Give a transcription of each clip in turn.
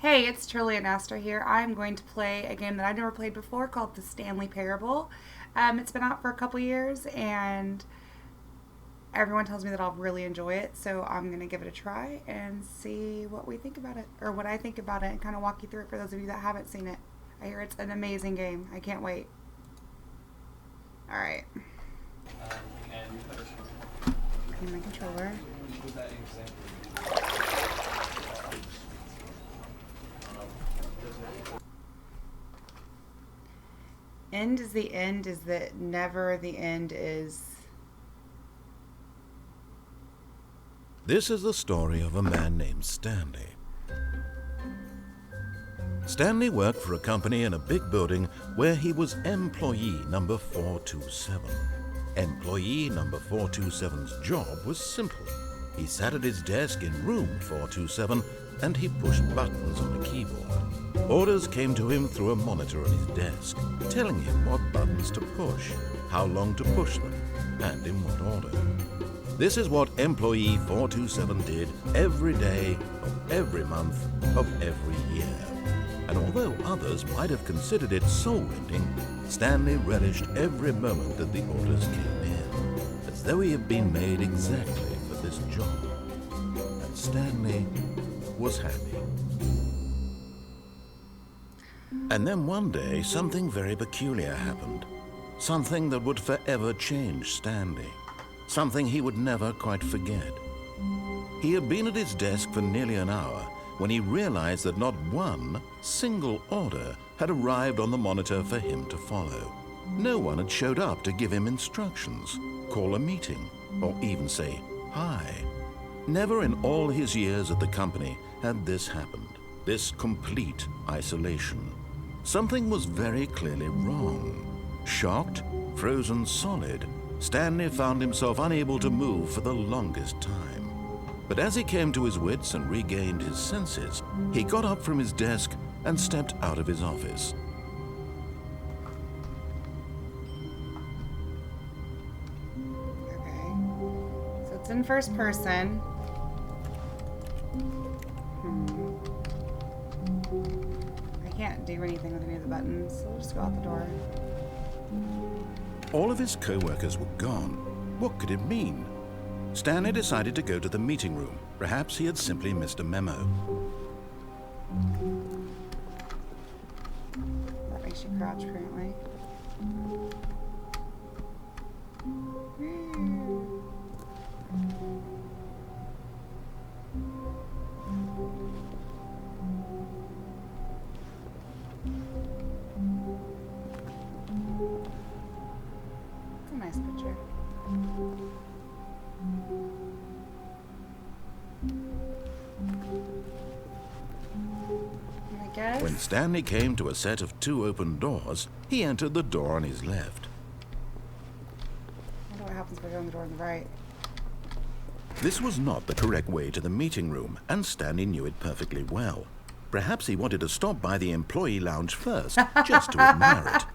Hey, it's Trilliyan Astra here. I'm going to play a game that I've never played before called the Stanley Parable. It's been out for a couple years and everyone tells me that I'll really enjoy it, so I'm going to give it a try and see what we think about it, or what I think about it, and kind of walk you through it for those of you that haven't seen it. I hear it's an amazing game. I can't wait. Alright. In my controller. End is the end is that never the end is. This is the story of a man named Stanley. Stanley worked for a company in a big building where he was employee number 427. Employee number 427's job was simple. He sat at his desk in room 427 and he pushed buttons on a keyboard. Orders came to him through a monitor on his desk, telling him what buttons to push, how long to push them, and in what order. This is what employee 427 did every day of every month of every year. And although others might have considered it soul-rending, Stanley relished every moment that the orders came in, as though he had been made exactly for this job. And Stanley was happy. And then one day, something very peculiar happened. Something that would forever change Stanley. Something he would never quite forget. He had been at his desk for nearly an hour when he realized that not one single order had arrived on the monitor for him to follow. No one had showed up to give him instructions, call a meeting, or even say hi. Never in all his years at the company had this happened, this complete isolation. Something was very clearly wrong. Shocked, frozen solid, Stanley found himself unable to move for the longest time. But as he came to his wits and regained his senses, he got up from his desk and stepped out of his office. Okay. So it's in first person. I can't do anything with any of the buttons, so we'll just go out the door. All of his co-workers were gone. What could it mean? Stanley decided to go to the meeting room. Perhaps he had simply missed a memo. That makes you crouch, apparently. It's a nice picture. I guess. When Stanley came to a set of two open doors, he entered the door on his left. I wonder what happens if I go in the door on the right. This was not the correct way to the meeting room, and Stanley knew it perfectly well. Perhaps he wanted to stop by the employee lounge first, just to admire it.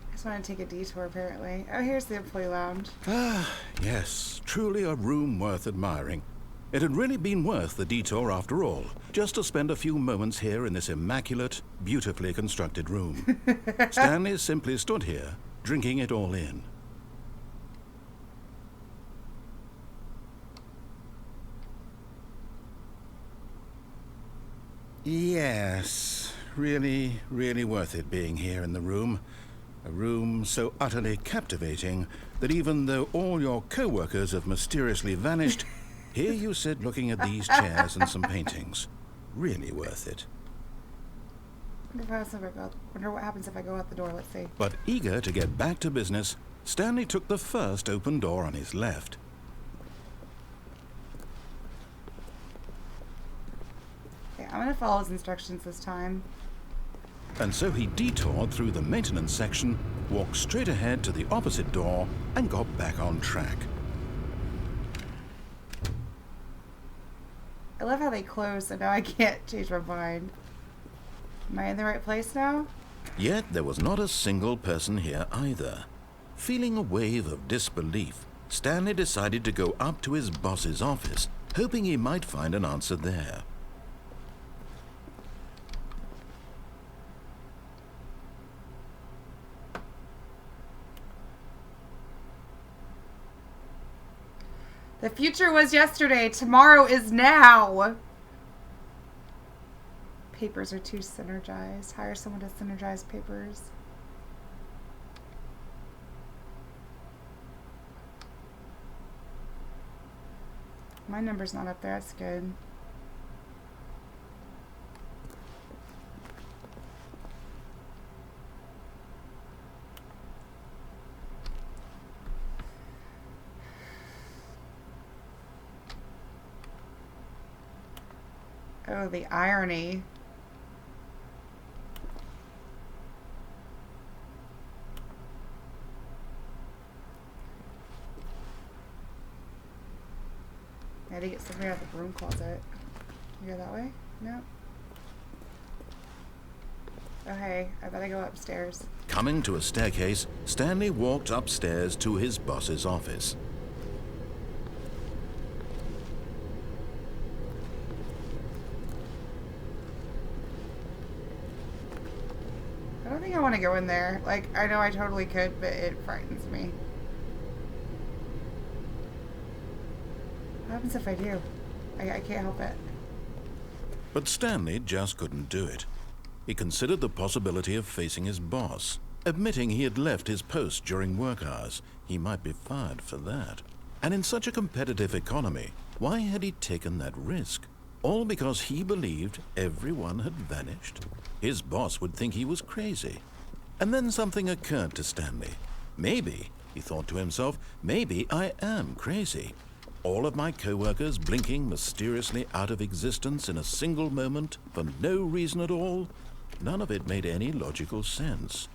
I just want to take a detour, apparently. Oh, here's the employee lounge. Ah, yes, truly a room worth admiring. It had really been worth the detour after all, just to spend a few moments here in this immaculate, beautifully constructed room. Stanley simply stood here, drinking it all in. Yes, really, really worth it being here in the room. A room so utterly captivating that even though all your co-workers have mysteriously vanished, here you sit looking at these chairs and some paintings. Really worth it. Wonder what happens if I go out the door. Let's see. But eager to get back to business, Stanley took the first open door on his left. Okay, I'm going to follow his instructions this time. And so he detoured through the maintenance section, walked straight ahead to the opposite door, and got back on track. I love how they close, so now I can't change my mind. Am I in the right place now? Yet there was not a single person here either. Feeling a wave of disbelief, Stanley decided to go up to his boss's office, hoping he might find an answer there. The future was yesterday. Tomorrow is now. Papers are too synergized. Hire someone to synergize papers. My number's not up there. That's good. Oh, the irony. I had to get something out of the broom closet. You go that way? No. Oh, hey. I better go upstairs. Coming to a staircase, Stanley walked upstairs to his boss's office. I don't think I want to go in there. Like, I know I totally could, but it frightens me. What happens if I do? I can't help it. But Stanley just couldn't do it. He considered the possibility of facing his boss. Admitting he had left his post during work hours, he might be fired for that. And in such a competitive economy, why had he taken that risk? All because he believed everyone had vanished? His boss would think he was crazy. And then something occurred to Stanley. Maybe, he thought to himself, maybe I am crazy. All of my co-workers blinking mysteriously out of existence in a single moment for no reason at all? None of it made any logical sense.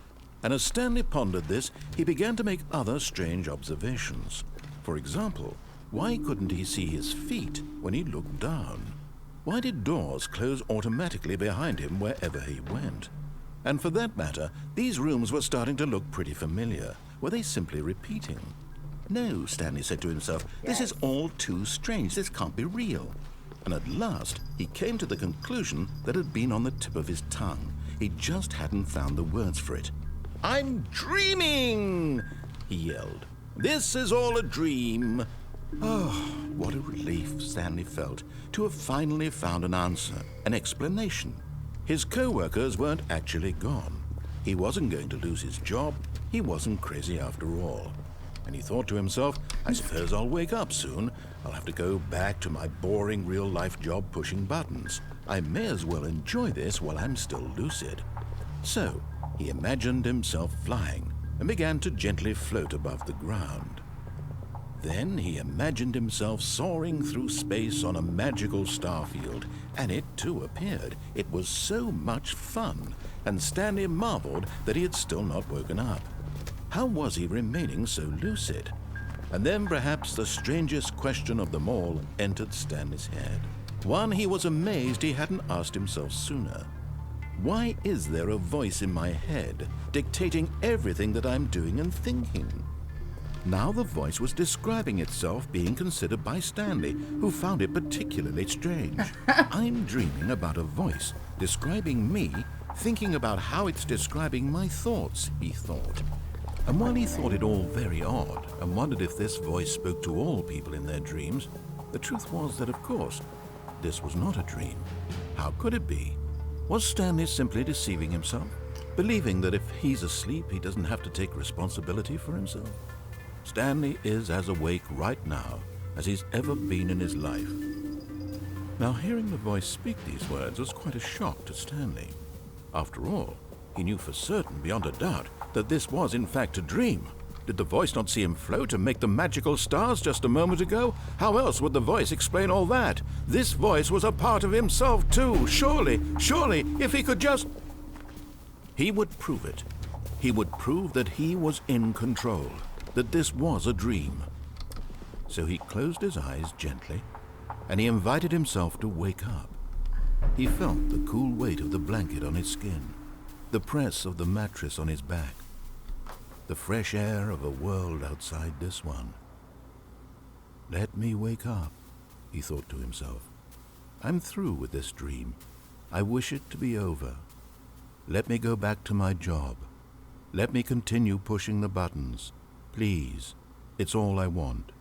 And as Stanley pondered this, he began to make other strange observations. For example, why couldn't he see his feet when he looked down? Why did doors close automatically behind him wherever he went? And for that matter, these rooms were starting to look pretty familiar. Were they simply repeating? No, Stanley said to himself, this is all too strange. This can't be real. And at last, he came to the conclusion that had been on the tip of his tongue. He just hadn't found the words for it. I'm dreaming, he yelled. This is all a dream. Oh, what a relief Stanley felt to have finally found an answer, an explanation. His co-workers weren't actually gone. He wasn't going to lose his job. He wasn't crazy after all. And he thought to himself, I suppose I'll wake up soon. I'll have to go back to my boring real-life job pushing buttons. I may as well enjoy this while I'm still lucid. So, he imagined himself flying and began to gently float above the ground. Then he imagined himself soaring through space on a magical starfield, and it too appeared. It was so much fun, and Stanley marveled that he had still not woken up. How was he remaining so lucid? And then perhaps the strangest question of them all entered Stanley's head. One he was amazed he hadn't asked himself sooner. Why is there a voice in my head dictating everything that I'm doing and thinking? Now the voice was describing itself being considered by Stanley, who found it particularly strange. I'm dreaming about a voice describing me, thinking about how it's describing my thoughts, he thought. And while he thought it all very odd and wondered if this voice spoke to all people in their dreams, the truth was that, of course, this was not a dream. How could it be? Was Stanley simply deceiving himself, believing that if he's asleep, he doesn't have to take responsibility for himself? Stanley is as awake right now as he's ever been in his life. Now, hearing the voice speak these words was quite a shock to Stanley. After all, he knew for certain, beyond a doubt, that this was in fact a dream. Did the voice not see him float and make the magical stars just a moment ago? How else would the voice explain all that? This voice was a part of himself too. Surely, if he could just... He would prove it. He would prove that he was in control, that this was a dream. So he closed his eyes gently, and he invited himself to wake up. He felt the cool weight of the blanket on his skin, the press of the mattress on his back. the fresh air of a world outside this one. Let me wake up, he thought to himself. I'm through with this dream. I wish it to be over. Let me go back to my job. Let me continue pushing the buttons. Please, it's all I want.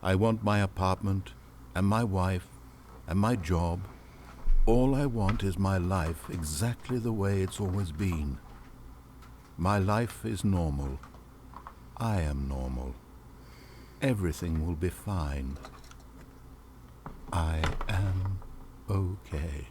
I want my apartment and my wife and my job. All I want is my life exactly the way it's always been. My life is normal. I am normal. Everything will be fine. I am okay.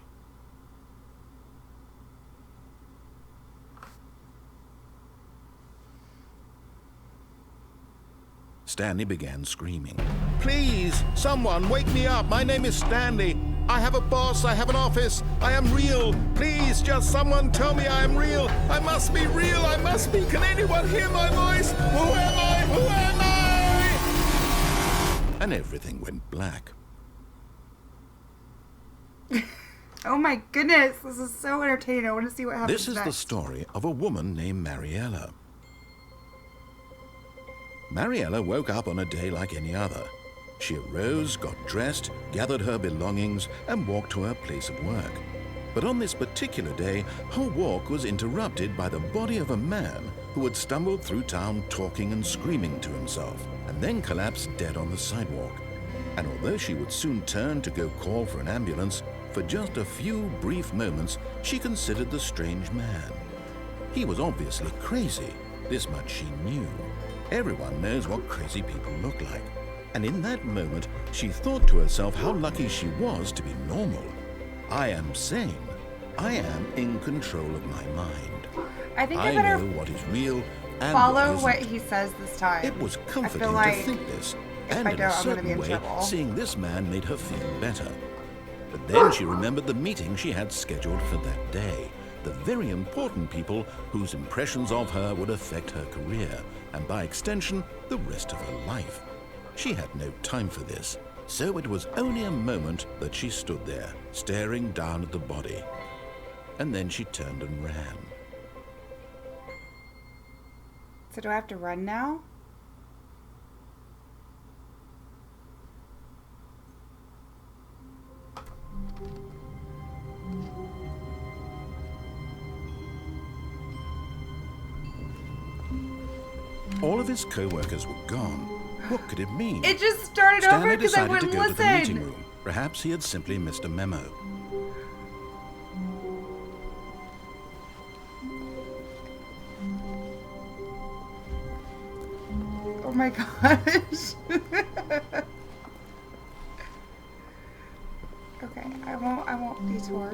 Stanley began screaming. Please, someone, wake me up. My name is Stanley. I have a boss. I have an office. I am real. Please, just someone tell me I am real. I must be real. I must be. Can anyone hear my voice? Who am I? Who am I? And everything went black. Oh my goodness, this is so entertaining. I want to see what happens This is next. the story of a woman named Mariella. Mariella woke up on a day like any other. She arose, got dressed, gathered her belongings, and walked to her place of work. But on this particular day, her walk was interrupted by the body of a man who had stumbled through town talking and screaming to himself, and then collapsed dead on the sidewalk. And although she would soon turn to go call for an ambulance, for just a few brief moments she considered the strange man. He was obviously crazy, this much she knew. Everyone knows what crazy people look like. And in that moment, she thought to herself how lucky she was to be normal. I am sane. I am in control of my mind. I think I I better know what is real and follow what what isn't. he says this time. It was comforting I feel like to think this, if and I in don't, a I'm gonna be certain in way, trouble. seeing this man made her feel better. But then she remembered the meeting she had scheduled for that day. The very important people whose impressions of her would affect her career, and by extension, the rest of her life. She had no time for this, so it was only a moment that she stood there, staring down at the body. And then she turned and ran. So do I have to run now? All of his co-workers were gone. What could it mean? It just started over Stanley because I decided to wouldn't go to the meeting listen. room. Perhaps he had simply missed a memo. Oh my gosh. Okay, I won't detour.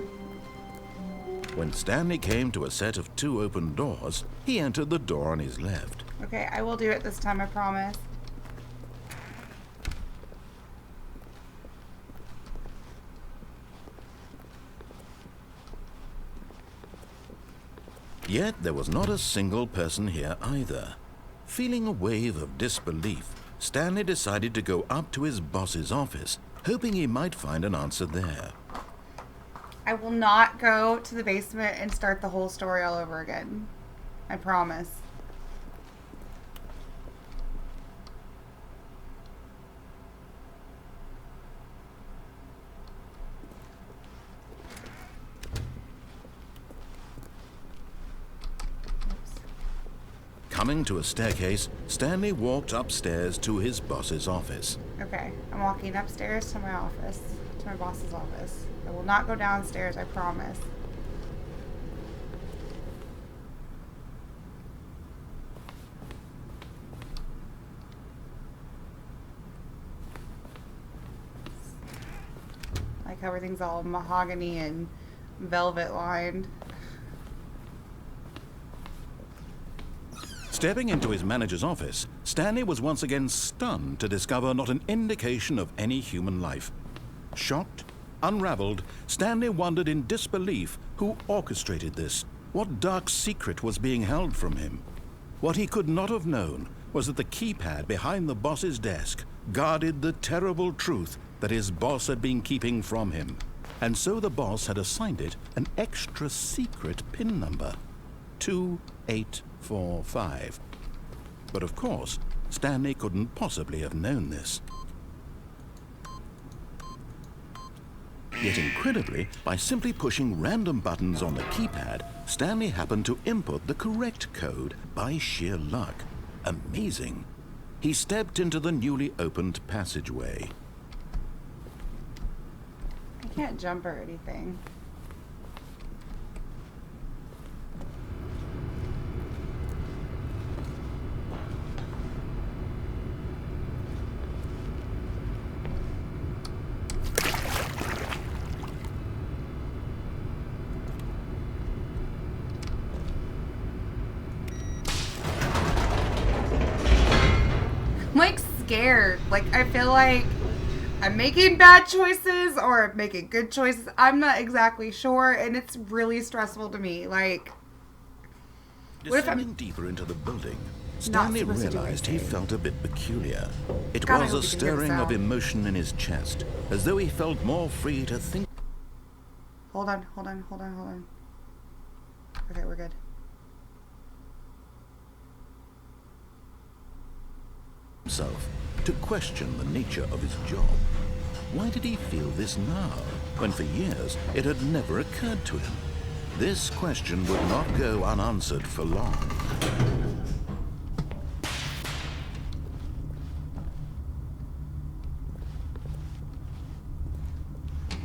When Stanley came to a set of 2 open doors, he entered the door on his left. Okay, I will do it this time, I promise. Yet there was not a single person here either. Feeling a wave of disbelief, Stanley decided to go up to his boss's office, hoping he might find an answer there. I will not go to the basement and start the whole story all over again. I promise. Coming to a staircase, Stanley walked upstairs to his boss's office. Okay, I'm walking upstairs to my office, to my boss's office. I will not go downstairs, I promise. Like how everything's all mahogany and velvet lined. Stepping into his manager's office, Stanley was once again stunned to discover not an indication of any human life. Shocked, unraveled, Stanley wondered in disbelief who orchestrated this. What dark secret was being held from him? What he could not have known was that the keypad behind the boss's desk guarded the terrible truth that his boss had been keeping from him. And so the boss had assigned it an extra secret PIN number. 2845. But of course, Stanley couldn't possibly have known this. Yet incredibly, by simply pushing random buttons on the keypad, Stanley happened to input the correct code by sheer luck. Amazing. He stepped into the newly opened passageway. I can't jump or anything. I'm like scared. Like I feel like I'm making bad choices or I'm making good choices. I'm not exactly sure, and it's really stressful to me. Like, what if I'm Descending deeper into the building, Stanley realized he felt a bit peculiar. It God, I was hope a you can hear the stirring of sound. emotion in his chest, as though he felt more free to think Hold on. Okay, we're good. himself, to question the nature of his job. Why did he feel this now, when for years it had never occurred to him? This question would not go unanswered for long.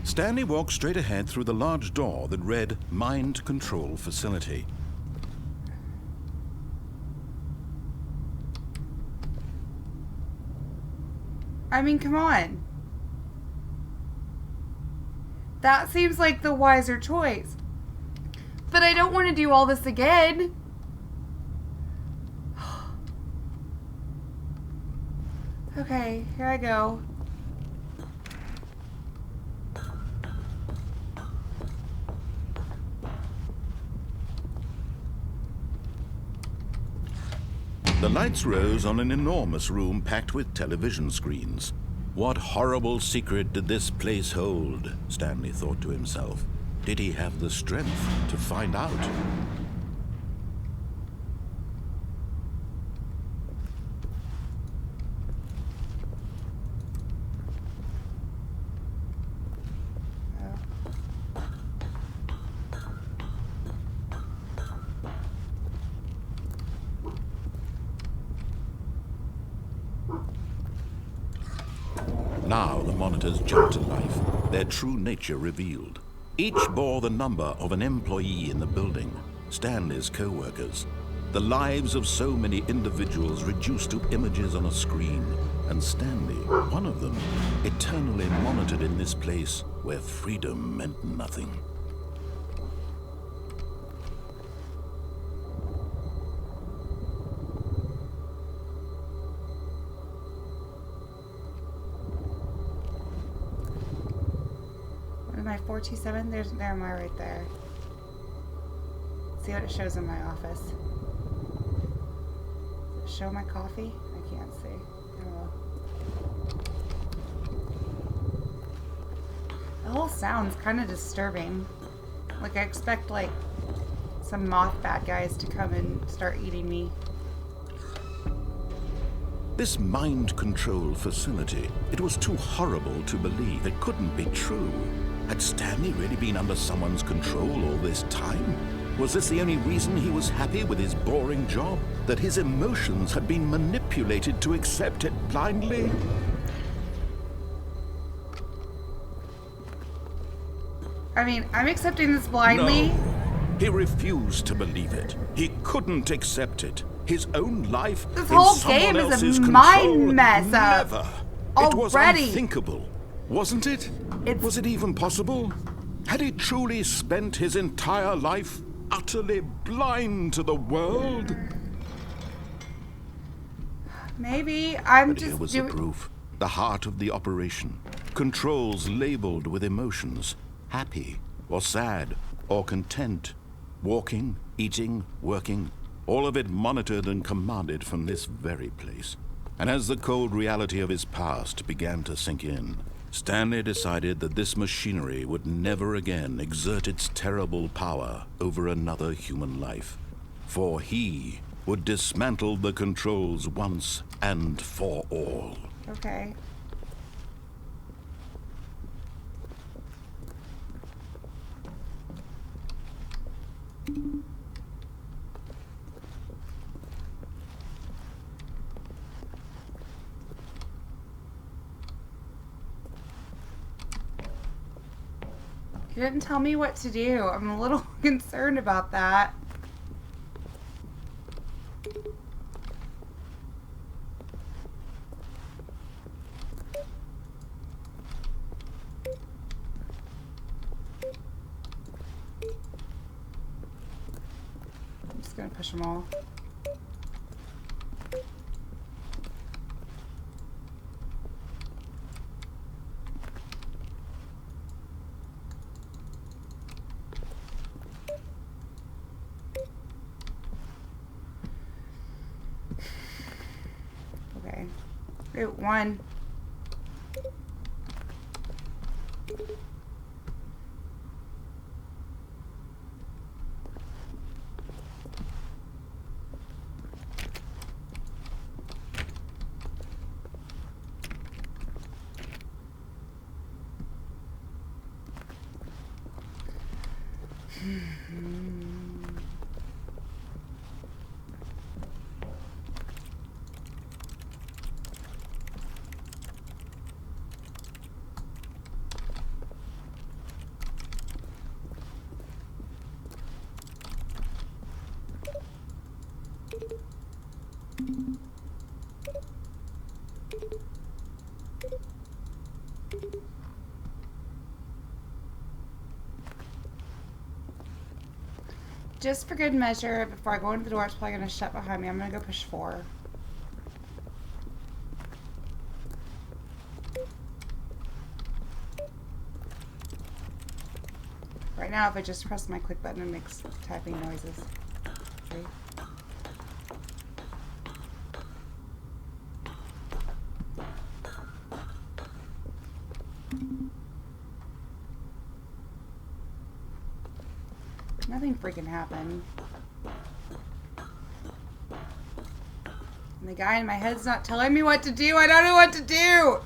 Stanley walked straight ahead through the large door that read Mind Control Facility. I mean, come on. That seems like the wiser choice. But I don't want to do all this again. Okay, here I go. The lights rose on an enormous room packed with television screens. What horrible secret did this place hold? Stanley thought to himself. Did he have the strength to find out? Now the monitors jumped to life, their true nature revealed. Each bore the number of an employee in the building, Stanley's co-workers. The lives of so many individuals reduced to images on a screen, and Stanley, one of them, eternally monitored in this place where freedom meant nothing. Am I 427? There am I right there. See what it shows in my office. Does it show my coffee? I can't see. Oh. The whole sound's kind of disturbing. Like I expect like some moth bad guys to come and start eating me. This mind control facility, it was too horrible to believe. It couldn't be true. Had Stanley really been under someone's control all this time? Was this the only reason he was happy with his boring job? That his emotions had been manipulated to accept it blindly? I mean, I'm accepting this blindly. No. He refused to believe it. He couldn't accept it. His own life This in whole someone game is a else's mind control. mess up. Never. It was Already. unthinkable, wasn't it? Was it even possible? Had he truly spent his entire life utterly blind to the world? Maybe I'm But just here was the doing. proof. The heart of the operation. Controls labeled with emotions. Happy, or sad, or content. Walking, eating, working. All of it monitored and commanded from this very place. And as the cold reality of his past began to sink in, Stanley decided that this machinery would never again exert its terrible power over another human life. For he would dismantle the controls once and for all. Okay. You didn't tell me what to do. I'm a little concerned about that. I'm just gonna push them all. Okay. Route 1. Just for good measure, before I go into the door, it's probably going to shut behind me. I'm going to go push 4. Right now, if I just press my click button, it makes typing noises. Okay. Nothing freaking happened. And the guy in my head's not telling me what to do. I don't know what to do.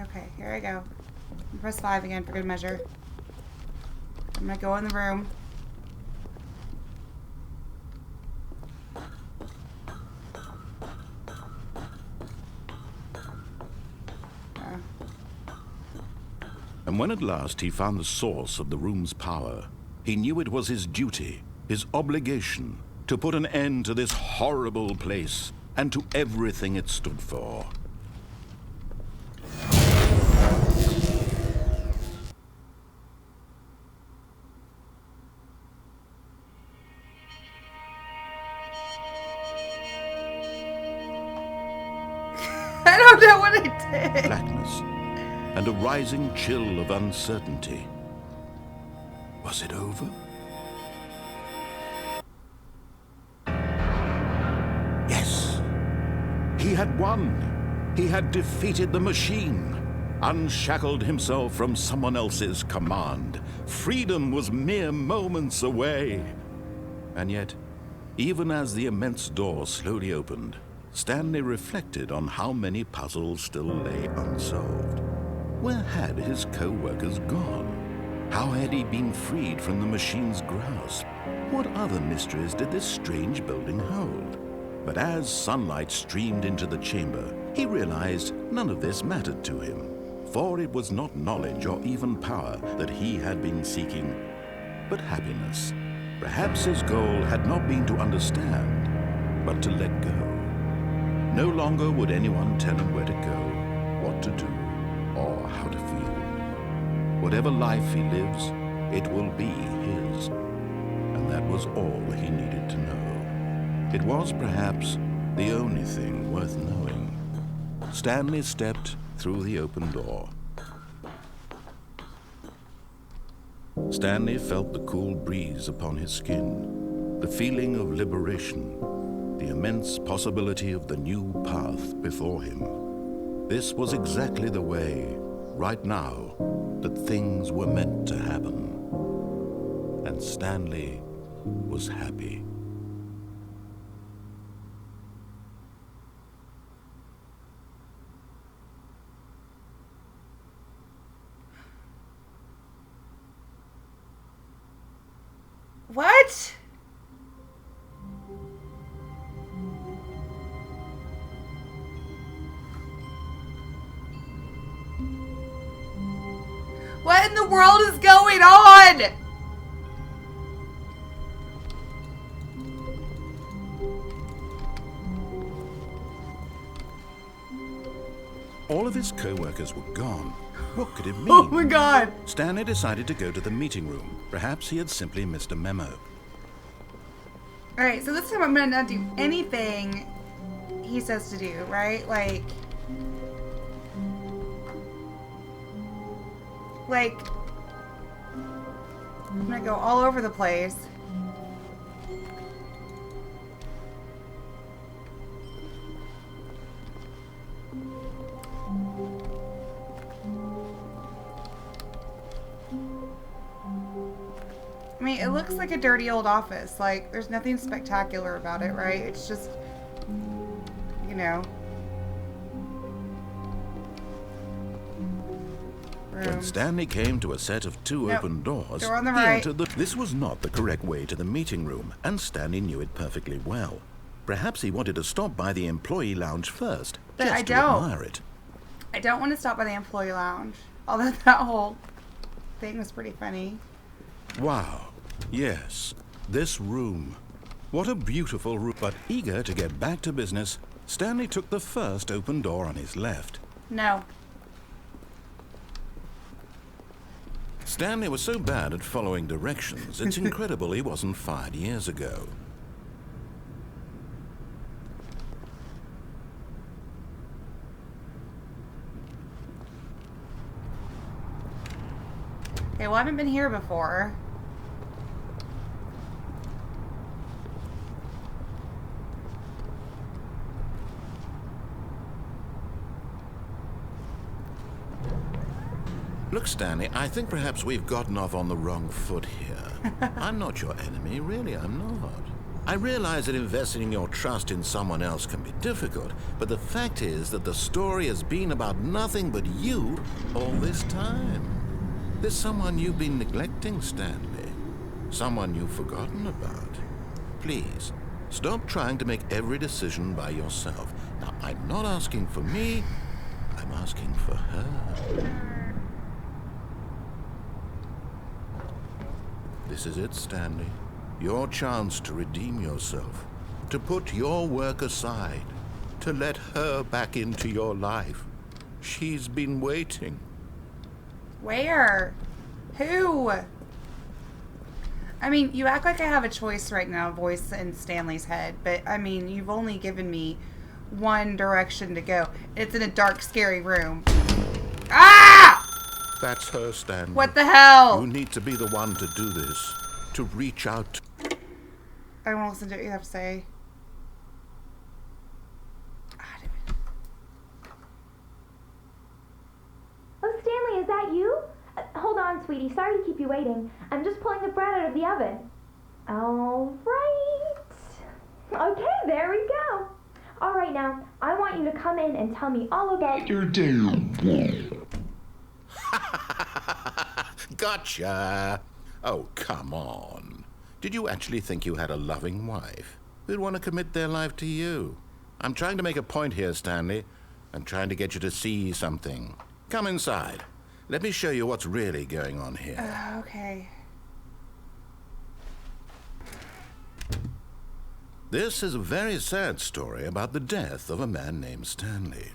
Okay, here I go. Press 5 again for good measure. I'm gonna go in the room. And when at last he found the source of the room's power, he knew it was his duty, his obligation, to put an end to this horrible place and to everything it stood for. I don't know what I did. Blackness and a rising chill of uncertainty. Was it over? Yes. He had won. He had defeated the machine, unshackled himself from someone else's command. Freedom was mere moments away. And yet, even as the immense door slowly opened, Stanley reflected on how many puzzles still lay unsolved. Where had his co-workers gone? How had he been freed from the machine's grasp? What other mysteries did this strange building hold? But as sunlight streamed into the chamber, he realized none of this mattered to him, for it was not knowledge or even power that he had been seeking, but happiness. Perhaps his goal had not been to understand, but to let go. No longer would anyone tell him where to go, what to do, or how to feel. Whatever life he lives, it will be his. And that was all he needed to know. It was perhaps the only thing worth knowing. Stanley stepped through the open door. Stanley felt the cool breeze upon his skin, the feeling of liberation, the immense possibility of the new path before him. This was exactly the way right now that things were meant to happen. And Stanley was happy. What? What in the world is going on? All of his co-workers were gone. What could it mean? Oh my god. Stanley decided to go to the meeting room. Perhaps he had simply missed a memo. Alright, so this time I'm gonna not do anything he says to do, right? Like, I'm gonna go all over the place. I mean, it looks like a dirty old office. Like, there's nothing spectacular about it, right? It's just, you know. When Stanley came to a set of two open doors, door on the he right. entered This was not the correct way to the meeting room, and Stanley knew it perfectly well. Perhaps he wanted to stop by the employee lounge first, But just I to don't. admire it. I don't want to stop by the employee lounge. Although that whole thing was pretty funny. Wow. Yes, this room. What a beautiful room. But eager to get back to business, Stanley took the first open door on his left. No. Stanley was so bad at following directions, it's incredible he wasn't fired years ago. Okay, well, I haven't been here before. Look, Stanley, I think perhaps we've gotten off on the wrong foot here. I'm not your enemy, really, I'm not. I realize that investing your trust in someone else can be difficult, but the fact is that the story has been about nothing but you all this time. There's someone you've been neglecting, Stanley. Someone you've forgotten about. Please, stop trying to make every decision by yourself. Now, I'm not asking for me, I'm asking for her. This is it, Stanley. Your chance to redeem yourself, to put your work aside, to let her back into your life. She's been waiting. Where? Who? I mean, you act like I have a choice right now, voice in Stanley's head, but I mean, you've only given me one direction to go. It's in a dark, scary room. Ah! That's her, Stanley. What the hell? You need to be the one to do this, to reach out. I don't want to listen to what you have to say. Oh, Stanley, is that you? Hold on, sweetie. Sorry to keep you waiting. I'm just pulling the bread out of the oven. All right. Okay, there we go. All right, now, I want you to come in and tell me all about your day. Gotcha. Oh, come on. Did you actually think you had a loving wife who'd want to commit their life to you? I'm trying to make a point here, Stanley. I'm trying to get you to see something. Come inside. Let me show you what's really going on here. Okay. This is a very sad story about the death of a man named Stanley.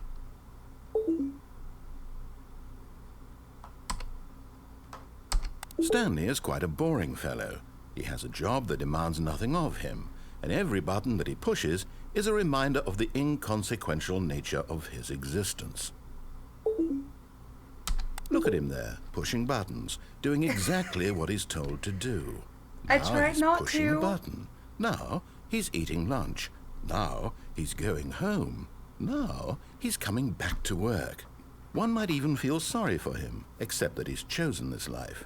Stanley is quite a boring fellow. He has a job that demands nothing of him, and every button that he pushes is a reminder of the inconsequential nature of his existence. Look at him there, pushing buttons, doing exactly what he's told to do. I Now tried he's not pushing a to. button. Now he's eating lunch. Now he's going home. Now he's coming back to work. One might even feel sorry for him, except that he's chosen this life.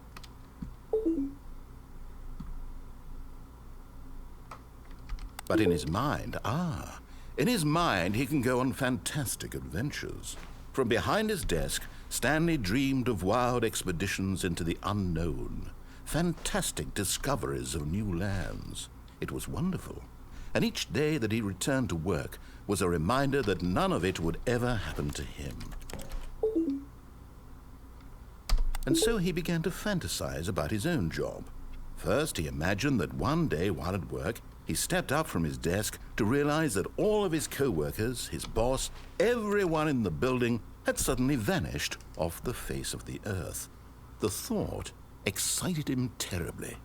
But in his mind, he can go on fantastic adventures. From behind his desk, Stanley dreamed of wild expeditions into the unknown, fantastic discoveries of new lands. It was wonderful, and each day that he returned to work was a reminder that none of it would ever happen to him. And so he began to fantasize about his own job. First, he imagined that one day while at work, he stepped up from his desk to realize that all of his co-workers, his boss, everyone in the building had suddenly vanished off the face of the earth. The thought excited him terribly.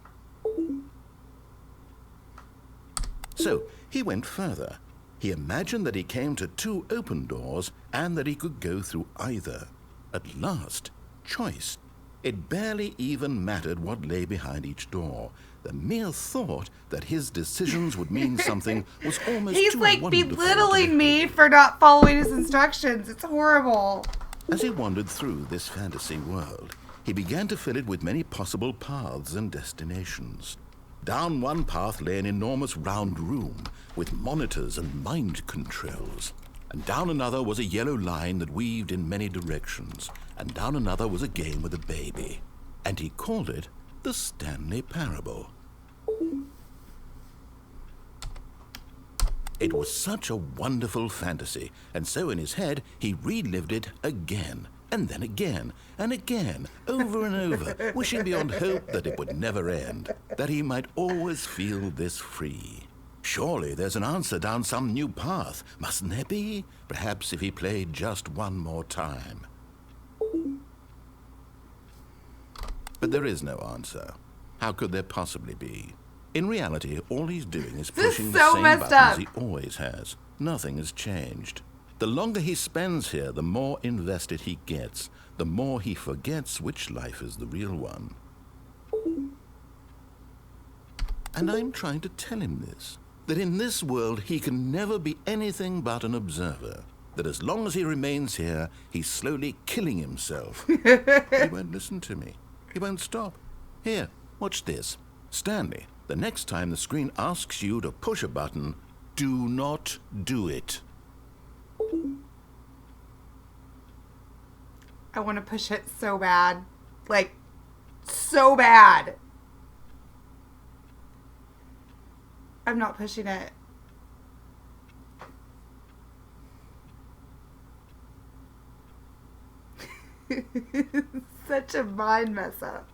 So he went further. He imagined that he came to 2 open doors and that he could go through either. At last, choice. It barely even mattered what lay behind each door. The mere thought that his decisions would mean something was almost He's too like wonderful belittling me for not following his instructions. It's horrible. As he wandered through this fantasy world, he began to fill it with many possible paths and destinations. Down one path lay an enormous round room with monitors and mind controls. And down another was a yellow line that weaved in many directions. And down another was a game with a baby. And he called it the Stanley Parable. It was such a wonderful fantasy, and so in his head he relived it again, and then again, and again, over and over, wishing beyond hope that it would never end, that he might always feel this free. Surely there's an answer down some new path, mustn't there be? Perhaps if he played just one more time. But there is no answer. How could there possibly be? In reality, all he's doing is pushing the same buttons he always has. Nothing has changed. The longer he spends here, the more invested he gets, the more he forgets which life is the real one. And I'm trying to tell him this, that in this world he can never be anything but an observer, that as long as he remains here, he's slowly killing himself. He won't listen to me. He won't stop. Here, watch this. Stanley, the next time the screen asks you to push a button, do not do it. I want to push it so bad. Like, so bad. I'm not pushing it. Such a mind mess up.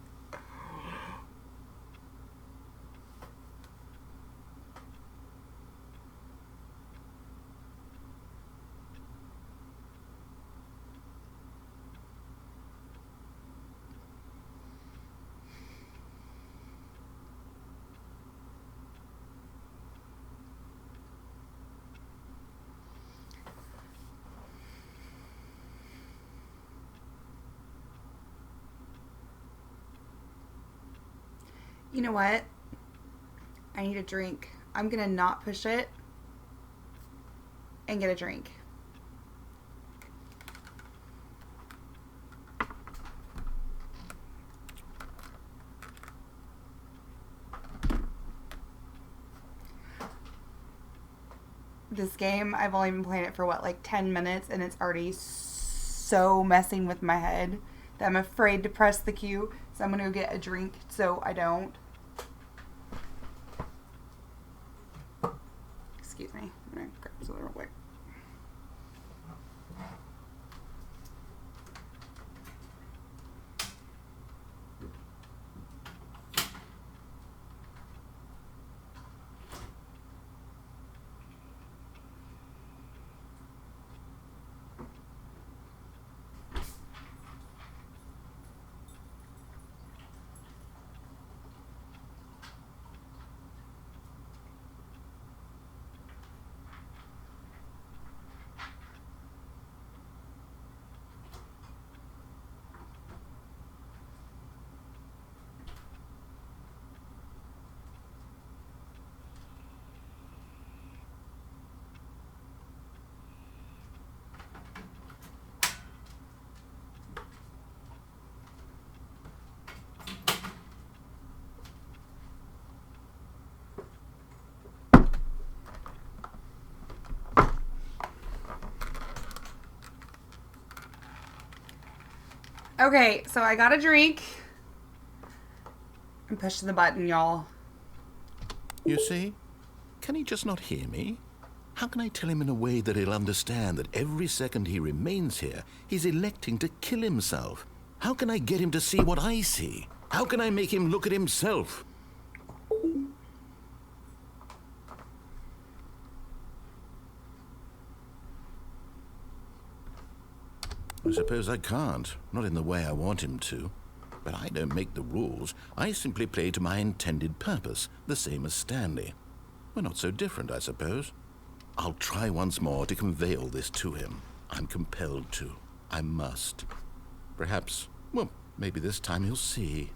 You know what? I need a drink. I'm going to not push it and get a drink. This game, I've only been playing it for what, like 10 minutes, and it's already so messing with my head that I'm afraid to press the Q. So I'm going to go get a drink so I don't. Excuse me. I'm going to grab something real quick. Okay, so I got a drink. I'm pushing the button, y'all. You see? Can he just not hear me? How can I tell him in a way that he'll understand that every second he remains here, he's electing to kill himself? How can I get him to see what I see? How can I make him look at himself? I suppose I can't, not in the way I want him to. But I don't make the rules. I simply play to my intended purpose, the same as Stanley. We're not so different, I suppose. I'll try once more to convey all this to him. I'm compelled to. I must. Perhaps, well, maybe this time he'll see.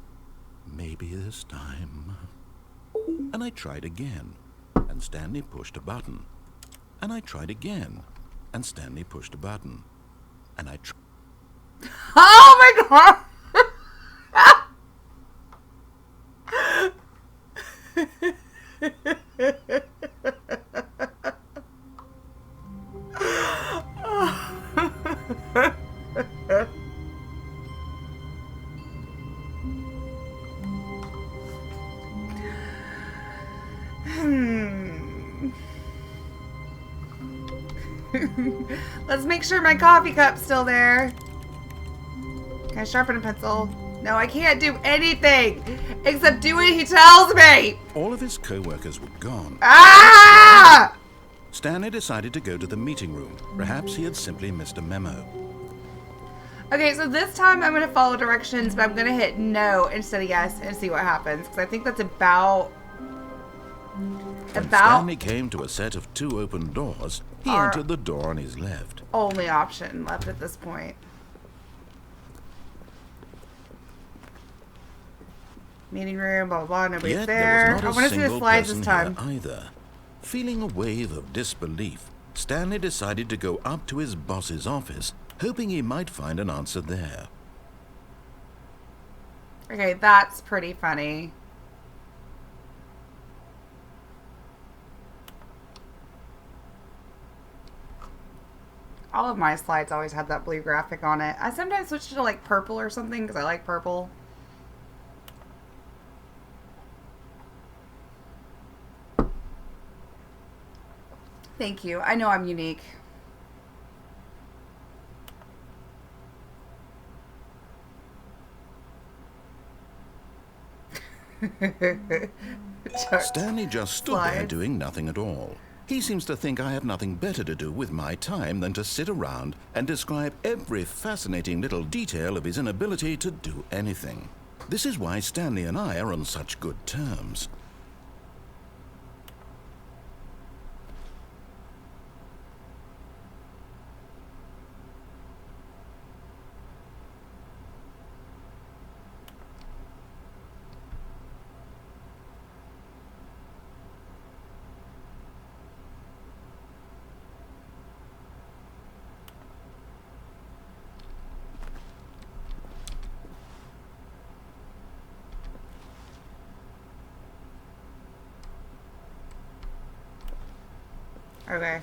Maybe this time. And I tried again, and Stanley pushed a button. And I tried again, and Stanley pushed a button. And I tried. Oh my god! Let's make sure my coffee cup's still there. Can I sharpen a pencil? No, I can't do anything except do what he tells me. All of his co-workers were gone. Ah! Stanley decided to go to the meeting room. Perhaps he had simply missed a memo. Okay, so this time I'm going to follow directions, but I'm going to hit no instead of yes and see what happens. Because I think that's about... When Stanley came to a set of 2 open doors, he Our entered the door on his left. only option left at this point. Meeting room, blah, blah, blah. Nobody's Yet there. there was I not want a to see the single slides person this time. here either. Feeling a wave of disbelief, Stanley decided to go up to his boss's office, hoping he might find an answer there. Okay, that's pretty funny. All of my slides always had that blue graphic on it. I sometimes switch to like purple or something because I like purple. Thank you. I know I'm unique. Stanley just stood there doing nothing at all. He seems to think I have nothing better to do with my time than to sit around and describe every fascinating little detail of his inability to do anything. This is why Stanley and I are on such good terms. Okay.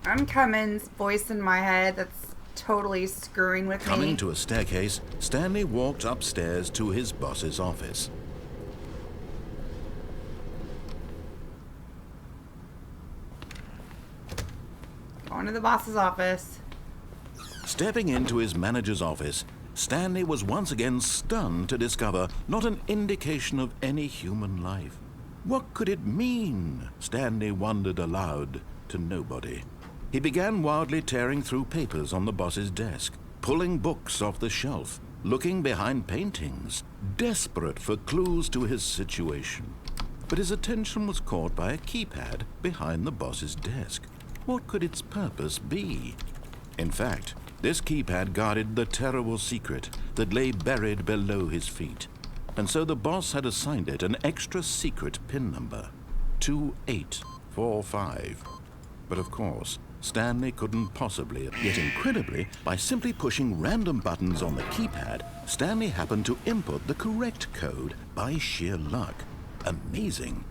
I'm Cummins' voice in my head that's totally screwing with me. Coming to a staircase, Stanley walked upstairs to his boss's office. Going to the boss's office. Stepping into his manager's office, Stanley was once again stunned to discover not an indication of any human life. What could it mean? Stanley wondered aloud to nobody. He began wildly tearing through papers on the boss's desk, pulling books off the shelf, looking behind paintings, desperate for clues to his situation. But his attention was caught by a keypad behind the boss's desk. What could its purpose be? In fact, this keypad guarded the terrible secret that lay buried below his feet. And so the boss had assigned it an extra secret PIN number, 2845. But of course, Stanley couldn't possibly, yet incredibly, by simply pushing random buttons on the keypad, Stanley happened to input the correct code by sheer luck. Amazing.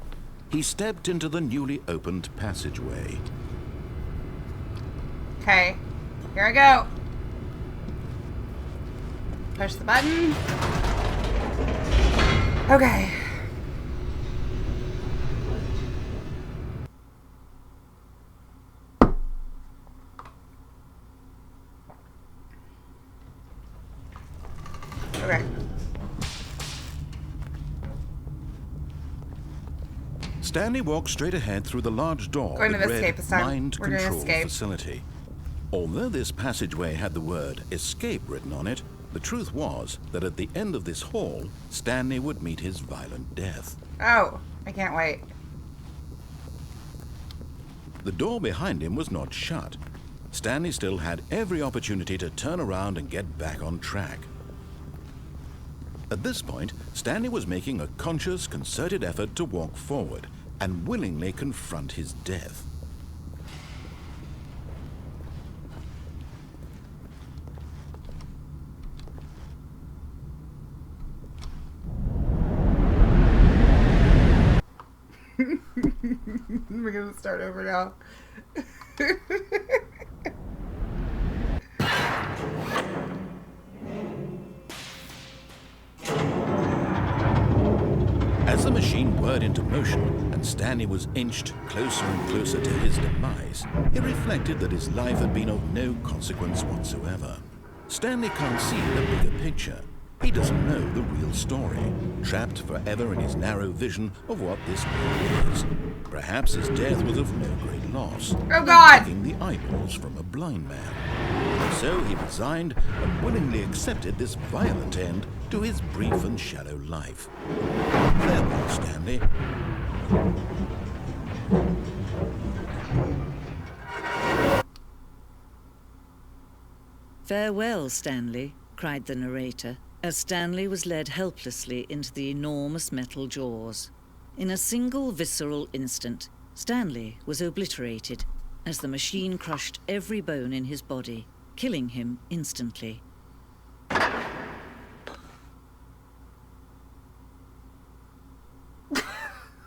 He stepped into the newly opened passageway. Okay. Here I go. Push the button. Okay. Okay. Stanley walked straight ahead through the large door Going to that escape read this time. Mind We're gonna Control escape. Facility. Although this passageway had the word escape written on it, the truth was that at the end of this hall, Stanley would meet his violent death. Oh, I can't wait. The door behind him was not shut. Stanley still had every opportunity to turn around and get back on track. At this point, Stanley was making a conscious, concerted effort to walk forward and willingly confront his death. We're gonna start over now. As the machine whirred into motion and Stanley was inched closer and closer to his demise, he reflected that his life had been of no consequence whatsoever. Stanley can't see the bigger picture. He doesn't know the real story, trapped forever in his narrow vision of what this world is. Perhaps his death was of no great loss. Oh God! Taking the eyeballs from a blind man. And so he resigned and willingly accepted this violent end to his brief and shallow life. Farewell, Stanley. "Farewell, Stanley," cried the narrator, as Stanley was led helplessly into the enormous metal jaws. In a single visceral instant, Stanley was obliterated as the machine crushed every bone in his body, killing him instantly.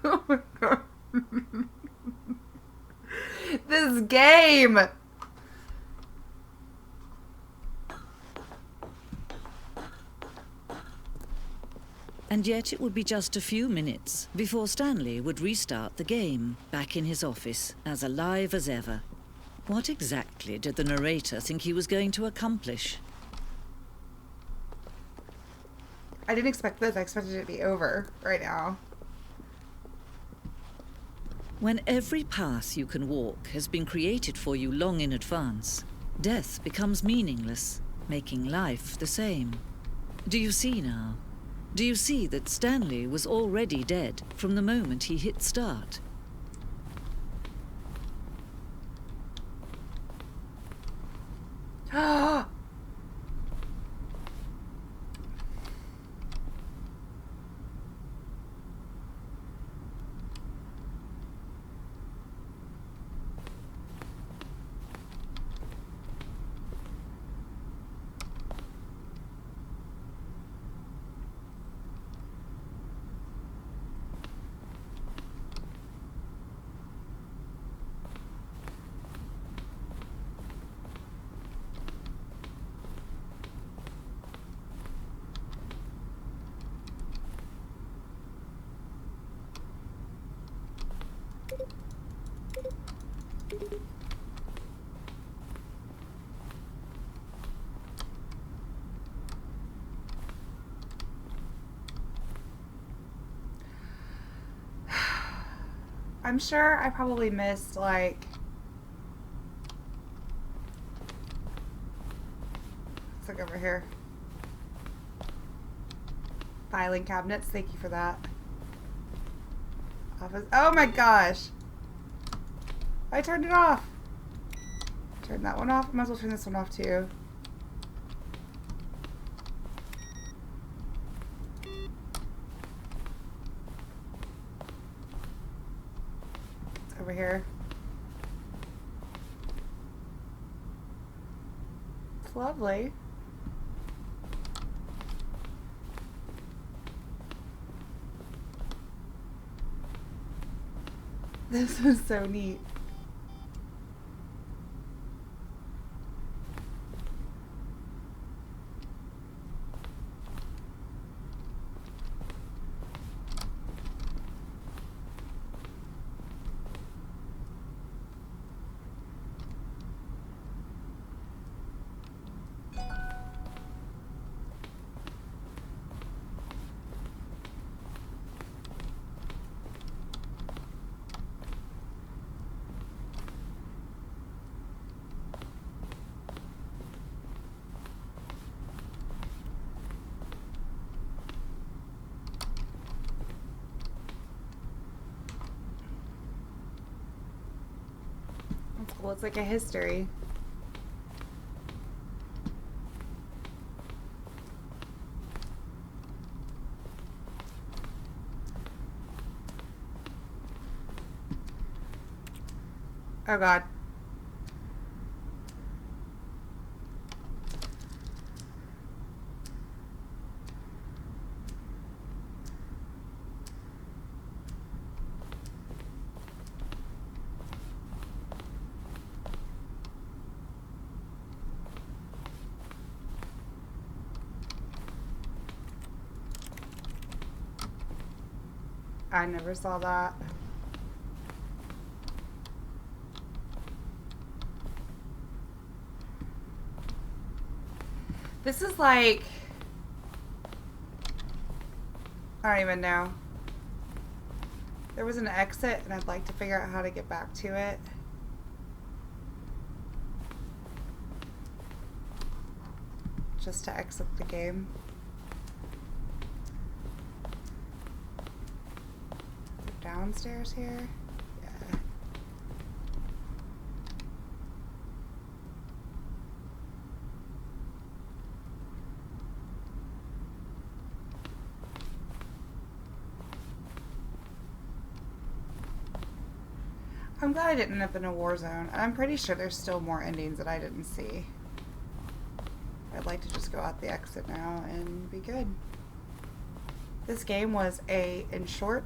Oh my God. This game! And yet it would be just a few minutes before Stanley would restart the game, back in his office, as alive as ever. What exactly did the narrator think he was going to accomplish? I didn't expect this. I expected it to be over right now. When every path you can walk has been created for you long in advance, death becomes meaningless, making life the same. Do you see now? Do you see that Stanley was already dead from the moment he hit start? I'm sure I probably missed, like... Let's look over here. Filing cabinets, thank you for that. Office. Oh my gosh! I turned it off! Turn that one off. I might as well turn this one off too. Over here. It's lovely. This is so neat. cool. It's like a history. Oh God. I never saw that. This is like, I don't even know. There was an exit and I'd like to figure out how to get back to it. Just to exit the game. Downstairs here? Yeah. I'm glad I didn't end up in a war zone. I'm pretty sure there's still more endings that I didn't see. I'd like to just go out the exit now and be good. This game was in short,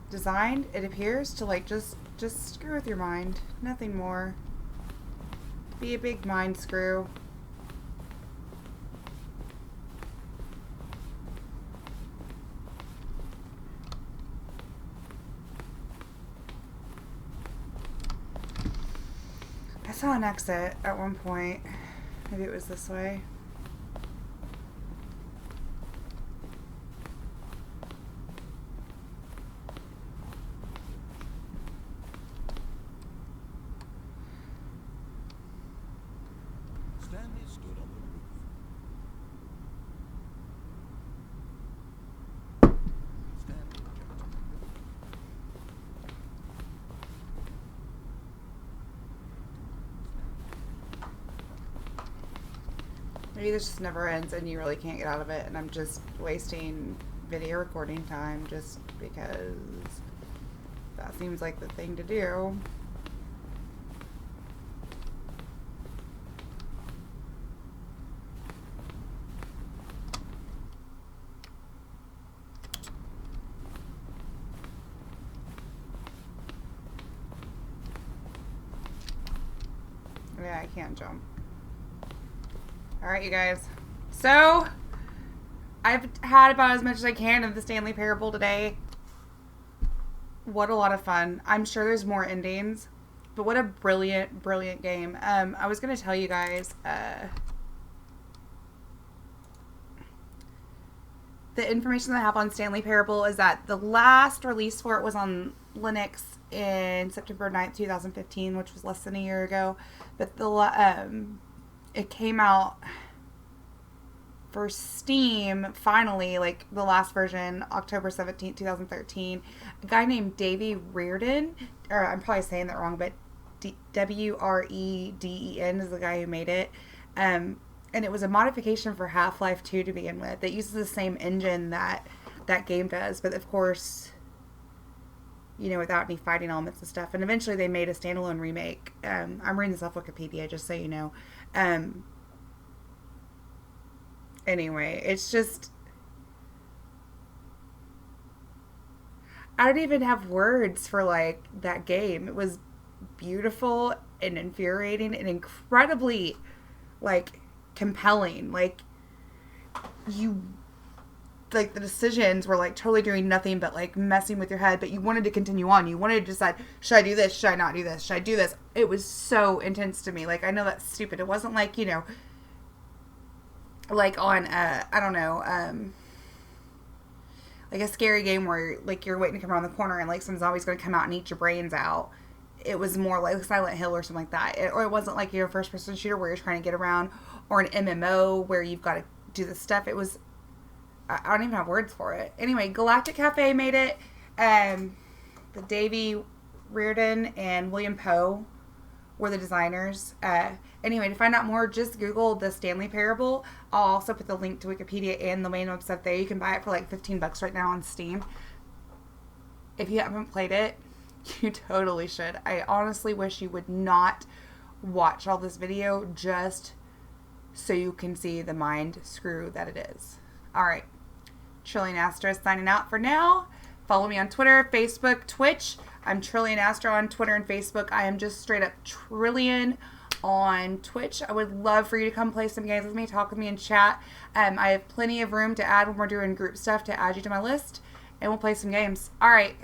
designed, it appears, to like just screw with your mind. Nothing more. Be a big mind screw. I saw an exit at one point. Maybe it was this way. Stanley stood on the roof. Stanley jumped. Maybe this just never ends and you really can't get out of it, and I'm just wasting video recording time just because that seems like the thing to do. Yeah, I can't jump. Alright, you guys. So, I've had about as much as I can of the Stanley Parable today. What a lot of fun. I'm sure there's more endings, but what a brilliant, brilliant game. I was going to tell you guys, the information that I have on Stanley Parable is that the last release for it was on Linux in September 9th, 2015, which was less than a year ago. But it came out for Steam finally, like the last version, October 17th, 2013. A guy named Davey Reardon, or I'm probably saying that wrong, but Wreden is the guy who made it. And it was a modification for Half-Life 2 to begin with. It uses the same engine that that game does, but of course, you know, without any fighting elements and stuff. And eventually they made a standalone remake. I'm reading this off Wikipedia, just so you know. Anyway, it's just, I don't even have words for, like, that game. It was beautiful and infuriating and incredibly, like, compelling. Like, the decisions were, like, totally doing nothing but, like, messing with your head, but you wanted to continue on. You wanted to decide, should I do this? Should I not do this? Should I do this? It was so intense to me. Like, I know that's stupid. It wasn't like, you know, like on, I don't know, like a scary game where, like, you're waiting to come around the corner and, like, some zombie's going to come out and eat your brains out. It was more like Silent Hill or something like that. Or it wasn't like, you know, first-person shooter where you're trying to get around, or an MMO where you've got to do this stuff. It was, I don't even have words for it. Anyway, Galactic Cafe made it. The Davey Reardon and William Poe were the designers. Anyway, to find out more, just Google the Stanley Parable. I'll also put the link to Wikipedia and the main website there. You can buy it for like $15 right now on Steam. If you haven't played it, you totally should. I honestly wish you would not watch all this video just so you can see the mind screw that it is. Alright, Trilliyan Astra signing out for now. Follow me on Twitter, Facebook, Twitch. I'm Trilliyan Astra on Twitter and Facebook. I am just straight up Trilliyan on Twitch. I would love for you to come play some games with me, talk with me in chat. I have plenty of room to add when we're doing group stuff to add you to my list, and we'll play some games. Alright.